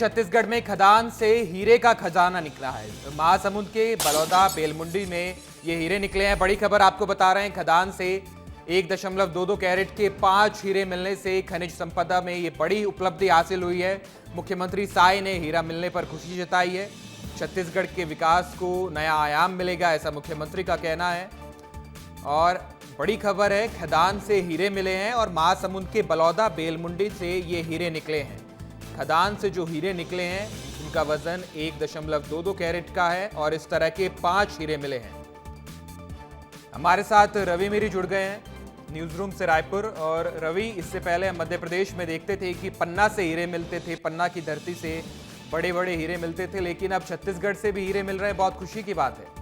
छत्तीसगढ़ में खदान से हीरे का खजाना निकला है। महासमुंद के बलौदा बेलमुंडी में ये हीरे निकले हैं। बड़ी खबर आपको बता रहे हैं, खदान से 1.22 कैरेट के 5 हीरे मिलने से खनिज संपदा में ये बड़ी उपलब्धि हासिल हुई है। मुख्यमंत्री साय ने हीरा मिलने पर खुशी जताई है। छत्तीसगढ़ के विकास को नया आयाम मिलेगा, ऐसा मुख्यमंत्री का कहना है। और बड़ी खबर है, खदान से हीरे मिले हैं और महासमुंद के बलौदा बेलमुंडी से ये हीरे निकले हैं। खदान से जो हीरे निकले हैं उनका वजन 1.22 कैरेट का है और इस तरह के 5 हीरे मिले हैं। हमारे साथ रवि मेरी जुड़ गए हैं न्यूज रूम से रायपुर। और रवि, इससे पहले हम मध्य प्रदेश में देखते थे कि पन्ना से हीरे मिलते थे, पन्ना की धरती से बड़े बड़े हीरे मिलते थे, लेकिन अब छत्तीसगढ़ से भी हीरे मिल रहे हैं। बहुत खुशी की बात है।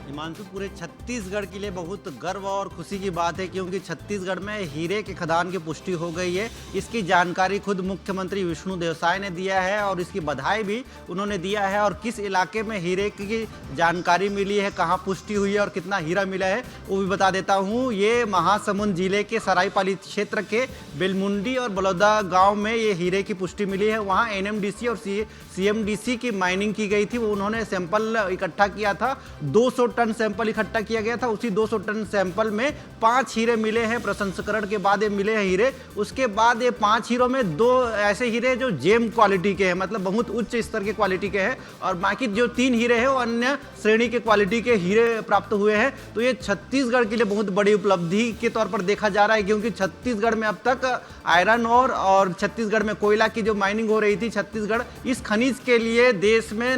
हिमांशु, पूरे छत्तीसगढ़ के लिए बहुत गर्व और खुशी की बात है, क्योंकि छत्तीसगढ़ में हीरे के खदान की पुष्टि हो गई है। इसकी जानकारी खुद मुख्यमंत्री विष्णुदेव साय ने दिया है और इसकी बधाई भी उन्होंने दिया है। और किस इलाके में हीरे की जानकारी मिली है, कहाँ पुष्टि हुई है और कितना हीरा मिला है, वो भी बता देता हूँ। ये महासमुंद जिले के सरायपाली क्षेत्र के बेलमुंडी और बलौदा गाँव में ये हीरे की पुष्टि मिली है। वहाँ NMDC और CMDC की माइनिंग की गई थी। वो उन्होंने सैंपल इकट्ठा किया था, 200 टन सैंपल इकट्ठा किया गया था। उसी 200 टन सैंपल में 5 हीरे मिले हैं। प्रसंस्करण के बाद ये मिले हैं हीरे। उसके बाद ये 5 हीरों में 2 ऐसे हीरे जो जेम क्वालिटी के हैं, मतलब बहुत उच्च स्तर के क्वालिटी के हैं, और बाकी जो 3 हीरे हैं वो अन्य श्रेणी के क्वालिटी के हीरे प्राप्त हुए हैं। तो ये छत्तीसगढ़ के लिए बहुत बड़ी उपलब्धि के तौर पर देखा जा रहा है, क्योंकि छत्तीसगढ़ में अब तक आयरन ओर और छत्तीसगढ़ में कोयला की जो माइनिंग हो रही थी, छत्तीसगढ़ इस खनिज के लिए देश में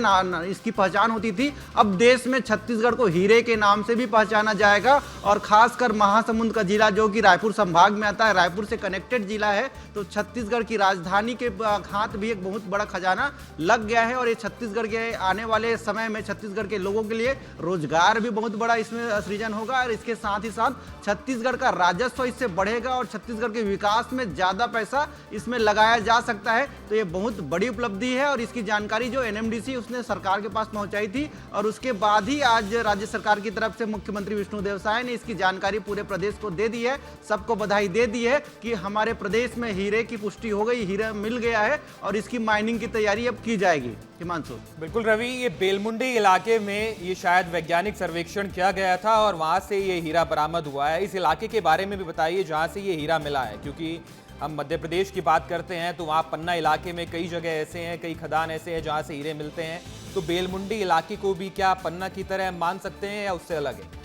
इसकी पहचान होती थी। अब देश में छत्तीसगढ़ को हीरे के नाम से भी पहचाना जाएगा। और खासकर महासमुंद का जिला जो कि रायपुर संभाग में आता है, रायपुर से कनेक्टेड जिला है, तो छत्तीसगढ़ की राजधानी के हाथ भी एक बहुत बड़ा खजाना लग गया है। और ये छत्तीसगढ़ के आने वाले समय में छत्तीसगढ़ के लोगों के लिए रोजगार भी बहुत बड़ा इसमें सृजन होगा। और इसके साथ ही साथ छत्तीसगढ़ का राजस्व इससे बढ़ेगा और छत्तीसगढ़ के विकास में ज्यादा पैसा इसमें लगाया जा सकता है। तो ये बहुत बड़ी उपलब्धि है और इसकी जानकारी जो NMDC उसने सरकार के पास पहुंचाई थी, और उसके बाद ही आज राज्य सरकार की तरफ से मुख्यमंत्री विष्णुदेव साय ने इसकी जानकारी पूरे प्रदेश को दे दी है। सबको बधाई दे दी है कि हमारे प्रदेश में हीरे की पुष्टि हो गई, हीरा मिल गया है और इसकी माइनिंग की तैयारी अब की जाएगी। हिमांशु, बिल्कुल रवि, ये बेलमुंडी इलाके में ये शायद वैज्ञानिक सर्वेक्षण किया गया था और वहां से ये हीरा बरामद हुआ है। इस इलाके के बारे में भी बताइए जहां से ये हीरा मिला है, क्योंकि हम मध्य प्रदेश की बात करते हैं तो वहाँ पन्ना इलाके में कई जगह ऐसे हैं, कई खदान ऐसे हैं जहाँ से हीरे मिलते हैं। तो बेलमुंडी इलाके को भी क्या पन्ना की तरह मान सकते हैं या उससे अलग है?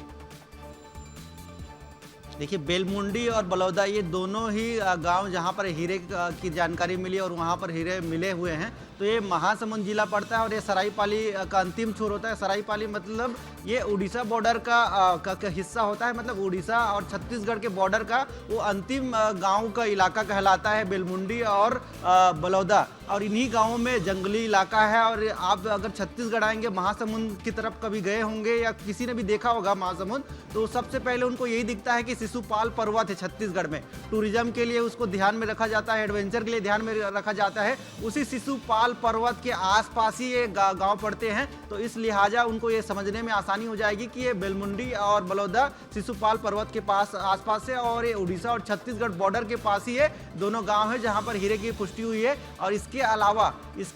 देखिए, बेलमुंडी और बलौदा ये दोनों ही गांव जहां पर हीरे की जानकारी मिली और वहां पर हीरे मिले हुए हैं। तो ये महासमुंद जिला पड़ता है और ये सरायपाली का अंतिम छोर होता है। सरायपाली मतलब ये उड़ीसा बॉर्डर का हिस्सा होता है, मतलब उड़ीसा और छत्तीसगढ़ के बॉर्डर का वो अंतिम गांव का इलाका कहलाता है बेलमुंडी और बलौदा। और इन्हीं गांवों में जंगली इलाका है। और आप अगर छत्तीसगढ़ आएंगे, महासमुंद की तरफ कभी गए होंगे या किसी ने भी देखा होगा महासमुंद, तो सबसे पहले उनको यही दिखता है कि शिशुपाल पर्वत है छत्तीसगढ़ में। टूरिज्म के लिए उसको ध्यान में रखा जाता है, एडवेंचर के लिए ध्यान में रखा जाता है। उसी शिशुपाल पर्वत के आसपास ही ये गांव पड़ते हैं। तो इस लिहाजा उनको ये समझने में आसानी हो जाएगी कि ये बेलमुंडी और बलौदा शिशुपाल पर्वत के पास आसपास है और ये उड़ीसा और छत्तीसगढ़ बॉर्डर के पास ही है। दोनों गांव है जहां पर हीरे की पुष्टि हुई है। और इसके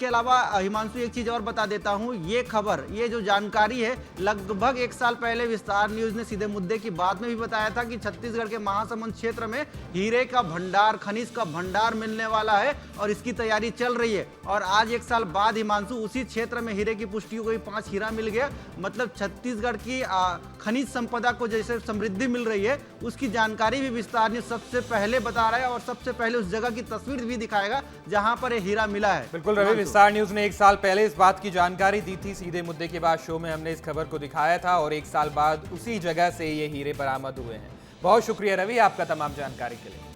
अलावा हिमांशु, एक चीज और बता देता हूं, ये खबर, ये जो जानकारी है, लगभग 1 साल पहले विस्तार न्यूज ने सीधे मुद्दे की बात में भी बताया था कि छत्तीसगढ़ के महासमुंद क्षेत्र में हीरे का भंडार, खनिज का भंडार मिलने वाला है और इसकी तैयारी चल रही है। और आज 1 साल बाद हिमांशु उसी क्षेत्र में हीरे की पुष्टि हो गई, 5 हीरा मिल गया। मतलब छत्तीसगढ़ की खनिज संपदा को जैसे समृद्धि मिल रही है, उसकी जानकारी भी विस्तार न्यूज सबसे पहले बता रहा है और सबसे पहले उस जगह की तस्वीर भी दिखाएगा जहां पर हीरा मिला है। बिल्कुल रवि, विस्तार न्यूज ने 1 साल पहले इस बात की जानकारी दी थी। सीधे मुद्दे के बाद शो में हमने इस खबर को दिखाया था और 1 साल बाद उसी जगह से ये हीरे बरामद हुए हैं। बहुत शुक्रिया रवि आपका तमाम जानकारी के लिए।